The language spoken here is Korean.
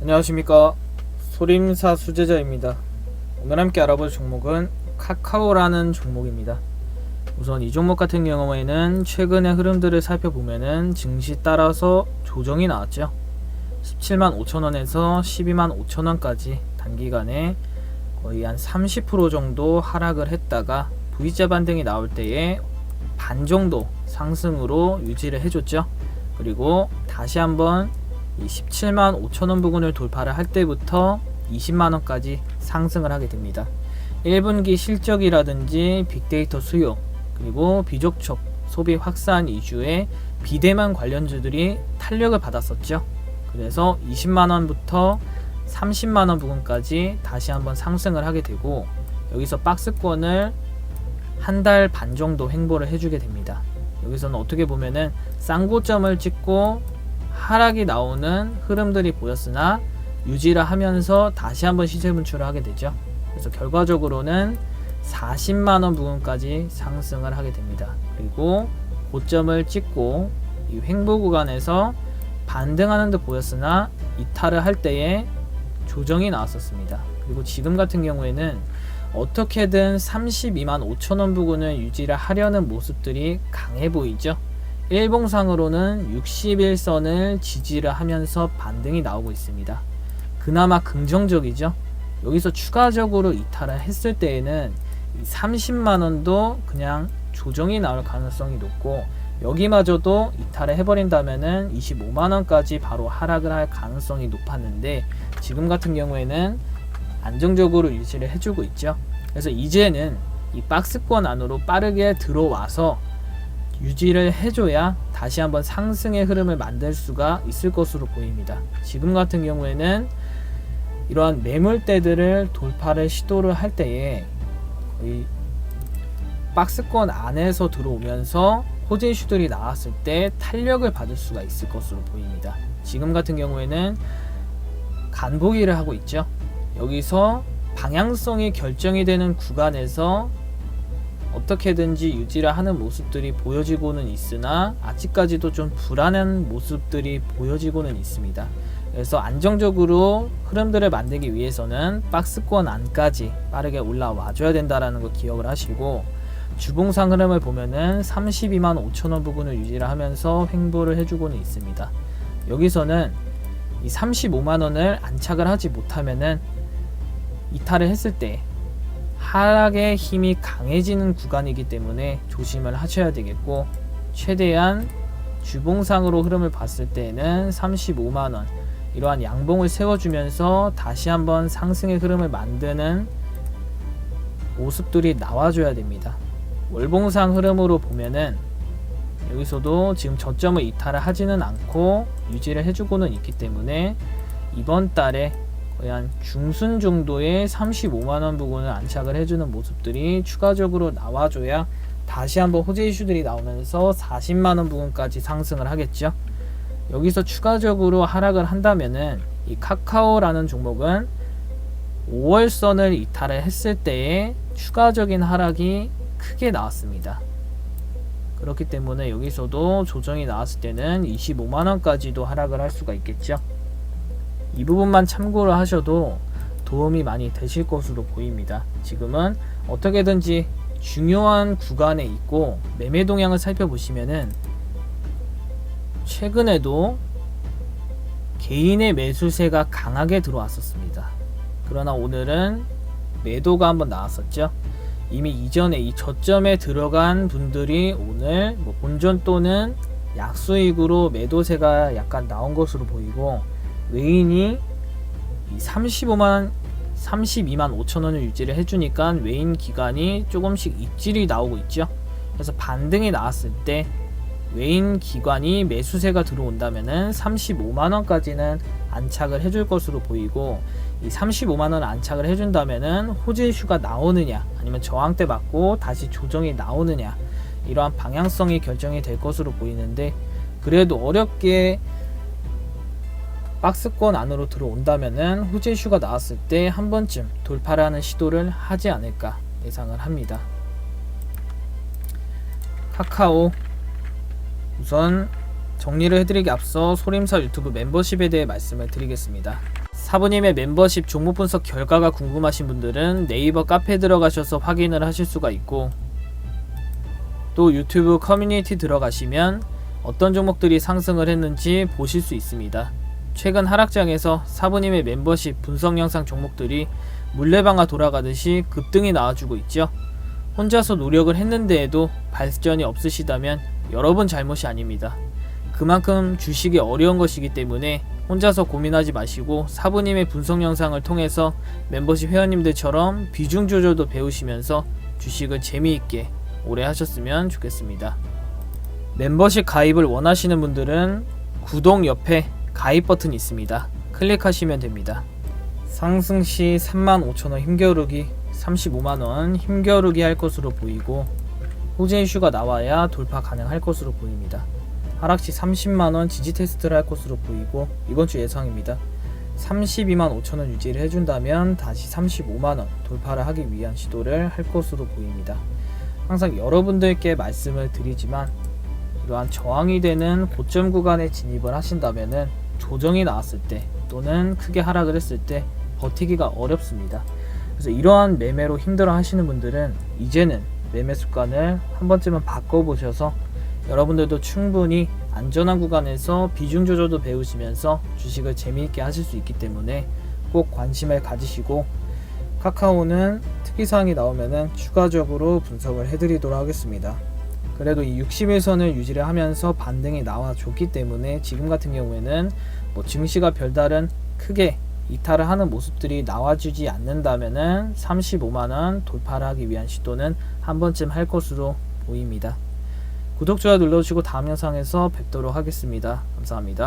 안녕하십니까, 소림사 수제자입니다. 오늘 함께 알아볼 종목은 카카오라는 종목입니다. 우선 이 종목 같은 경우에는 최근의 흐름들을 살펴보면은 증시 따라서 조정이 나왔죠. 17만 5천원에서 12만 5천원까지 단기간에 거의 한 30% 정도 하락을 했다가 V자 반등이 나올 때에 반 정도 상승으로 유지를 해줬죠. 그리고 다시 한번 이 17만 5천원 부근을 돌파를 할 때부터 20만원까지 상승을 하게 됩니다. 1분기 실적이라든지 빅데이터 수요, 그리고 비족촉 소비 확산 이슈의 비대면 관련주들이 탄력을 받았었죠. 그래서 20만원부터 30만원 부근까지 다시 한번 상승을 하게 되고, 여기서 박스권을 한 달 반 정도 횡보를 해주게 됩니다. 여기서는 어떻게 보면은 쌍고점을 찍고 하락이 나오는 흐름들이 보였으나 유지를 하면서 다시 한번 시세 분출을 하게 되죠. 그래서 결과적으로는 40만원 부근까지 상승을 하게 됩니다. 그리고 고점을 찍고 이 횡보 구간에서 반등하는 듯 보였으나 이탈을 할 때에 조정이 나왔었습니다. 그리고 지금 같은 경우에는 어떻게든 32만 5천원 부근을 유지를 하려는 모습들이 강해 보이죠. 일봉상으로는 61선을 지지를 하면서 반등이 나오고 있습니다. 그나마 긍정적이죠. 여기서 추가적으로 이탈을 했을 때에는 30만원도 그냥 조정이 나올 가능성이 높고, 여기마저도 이탈을 해버린다면은 25만원까지 바로 하락을 할 가능성이 높았는데, 지금 같은 경우에는 안정적으로 유지를 해주고 있죠. 그래서 이제는 이 박스권 안으로 빠르게 들어와서 유지를 해줘야 다시 한번 상승의 흐름을 만들 수가 있을 것으로 보입니다. 지금 같은 경우에는 이러한 매물대들을 돌파를 시도를 할 때에 거의 박스권 안에서 들어오면서 호재 이슈들이 나왔을 때 탄력을 받을 수가 있을 것으로 보입니다. 지금 같은 경우에는 간보기를 하고 있죠. 여기서 방향성이 결정이 되는 구간에서 어떻게든지 유지를 하는 모습들이 보여지고는 있으나 아직까지도 좀 불안한 모습들이 보여지고는 있습니다. 그래서 안정적으로 흐름들을 만들기 위해서는 박스권 안까지 빠르게 올라와 줘야 된다라는 거 기억을 하시고, 주봉상 흐름을 보면은 32만 5천원 부근을 유지를 하면서 횡보를 해주고는 있습니다. 여기서는 이 35만원을 안착을 하지 못하면은 이탈을 했을 때 하락의 힘이 강해지는 구간이기 때문에 조심을 하셔야 되겠고, 최대한 주봉상으로 흐름을 봤을 때는 35만원 이러한 양봉을 세워주면서 다시 한번 상승의 흐름을 만드는 모습들이 나와줘야 됩니다. 월봉상 흐름으로 보면은 여기서도 지금 저점을 이탈을 하지는 않고 유지를 해주고는 있기 때문에 이번 달에 거의 한 중순 정도의 35만원 부근을 안착을 해주는 모습들이 추가적으로 나와줘야 다시 한번 호재 이슈들이 나오면서 40만원 부근까지 상승을 하겠죠. 여기서 추가적으로 하락을 한다면은 이 카카오라는 종목은 5월선을 이탈을 했을 때에 추가적인 하락이 크게 나왔습니다. 그렇기 때문에 여기서도 조정이 나왔을 때는 25만원까지도 하락을 할 수가 있겠죠. 이 부분만 참고를 하셔도 도움이 많이 되실 것으로 보입니다. 지금은 어떻게든지 중요한 구간에 있고, 매매 동향을 살펴보시면은 최근에도 개인의 매수세가 강하게 들어왔었습니다. 그러나 오늘은 매도가 한번 나왔었죠. 이미 이전에 이 저점에 들어간 분들이 오늘 본전 또는 약수익으로 매도세가 약간 나온 것으로 보이고, 외인이 32만 5천원을 유지를 해주니까 외인 기관이 조금씩 입질이 나오고 있죠. 그래서 반등이 나왔을 때 외인 기관이 매수세가 들어온다면은 35만원까지는 안착을 해줄 것으로 보이고, 이 35만원 안착을 해준다면은 호재 이슈가 나오느냐 아니면 저항대 맞고 다시 조정이 나오느냐, 이러한 방향성이 결정이 될 것으로 보이는데, 그래도 어렵게 박스권 안으로 들어온다면은 호재 이슈가 나왔을 때 한 번쯤 돌파를 하는 시도를 하지 않을까 예상을 합니다. 카카오, 우선 정리를 해드리기 앞서 소림사 유튜브 멤버십에 대해 말씀을 드리겠습니다. 사부님의 멤버십 종목 분석 결과가 궁금하신 분들은 네이버 카페에 들어가셔서 확인을 하실 수가 있고, 또 유튜브 커뮤니티 들어가시면 어떤 종목들이 상승을 했는지 보실 수 있습니다. 최근 하락장에서 사부님의 멤버십 분석 영상 종목들이 물레방아 돌아가듯이 급등이 나와주고 있죠. 혼자서 노력을 했는데에도 발전이 없으시다면 여러분 잘못이 아닙니다. 그만큼 주식이 어려운 것이기 때문에 혼자서 고민하지 마시고 사부님의 분석 영상을 통해서 멤버십 회원님들처럼 비중 조절도 배우시면서 주식을 재미있게 오래 하셨으면 좋겠습니다. 멤버십 가입을 원하시는 분들은 구독 옆에 가입 버튼이 있습니다. 클릭하시면 됩니다. 상승 시 35,000원 힘겨루기, 35만원 힘겨루기 할 것으로 보이고, 호재 이슈가 나와야 돌파 가능할 것으로 보입니다. 하락 시 30만원 지지 테스트를 할 것으로 보이고, 이번 주 예상입니다. 32만 5천원 유지를 해준다면 다시 35만원 돌파를 하기 위한 시도를 할 것으로 보입니다. 항상 여러분들께 말씀을 드리지만, 이러한 저항이 되는 고점 구간에 진입을 하신다면은 조정이 나왔을 때 또는 크게 하락을 했을 때 버티기가 어렵습니다. 그래서 이러한 매매로 힘들어 하시는 분들은 이제는 매매 습관을 한 번쯤은 바꿔보셔서 여러분들도 충분히 안전한 구간에서 비중 조절도 배우시면서 주식을 재미있게 하실 수 있기 때문에 꼭 관심을 가지시고, 카카오는 특이사항이 나오면은 추가적으로 분석을 해드리도록 하겠습니다. 그래도 이 60일선을 유지를 하면서 반등이 나와줬기 때문에 지금 같은 경우에는 증시가 별다른 크게 이탈을 하는 모습들이 나와주지 않는다면은 35만원 돌파를 하기 위한 시도는 한 번쯤 할 것으로 보입니다. 구독, 좋아요 눌러주시고 다음 영상에서 뵙도록 하겠습니다. 감사합니다.